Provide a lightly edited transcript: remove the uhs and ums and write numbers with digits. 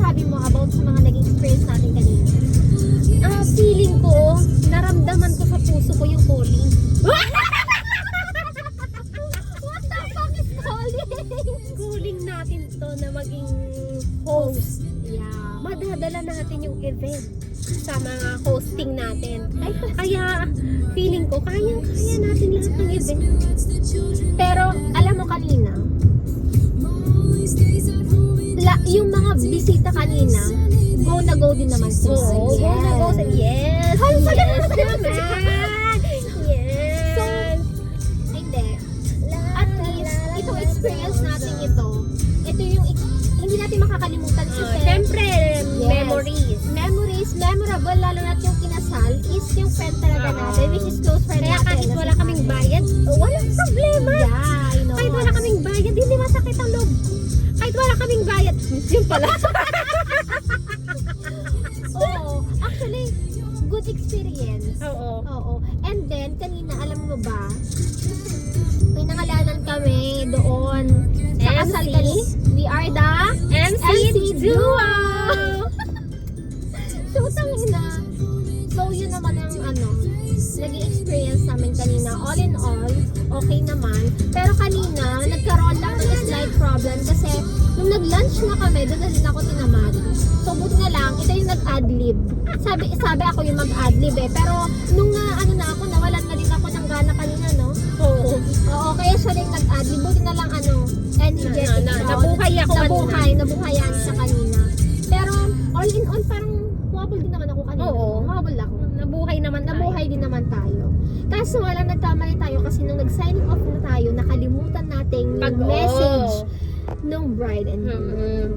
masasabi mo about sa mga naging experience natin kanina? Feeling ko, naramdaman ko sa puso ko yung calling. What the fuck is calling? Calling natin to na maging host. Yeah. Madadala natin yung event sa mga hosting natin. Kaya feeling ko, kayang-kaya natin lahat ng event. Pero alam mo kanina, yung mga bisita kanina, go na go din naman sila. Oo, go na go. Yes! Ay, Yes naman. naman! Yes! So, hindi. At least, itong experience natin ito yung hindi natin makakalimutan kasi Siyempre, yes, memories. memorable, lalo na yung kinasal is yung friend talaga natin, which is close friend Kaya natin. kahit na si wala kaming Ate. bayad, walang problema. Yeah, I know. Kahit wala kaming bayad, hindi masakit ang loob. Kahit wala kaming bayad, yun pala. Oo, actually, good experience. Oo. Oo. And then, kanina, alam mo ba, may nangalanan kami doon sa kasal MC? kani. We are the MC Duo! So, tangina. So, yun naman ang naging experience namin kanina. All in all, okay naman. Pero kanina, nagkaroon lang ng slight problem kasi nung nag-lunch na kami, doon na din ako tinamad. So, buti na lang, ito yung nag-adlib. Sabi ako yung mag-adlib eh. Pero, nung nawalan na din ako ng gana kanina, no? Oo. Oo, kaya siya rin nag-adlib. Buti na lang, energetic siya. Nabuhay ako Nabuhayan siya kanina. Pero, all in all, parang humabol din naman ako kanina. Oo. Humabol ako. Nabuhay naman tayo. Nabuhay din naman tayo. Kaso wala nagkamali tayo kasi nung nag-signing off na tayo, nakalimutan nating yung message nung bride and groom.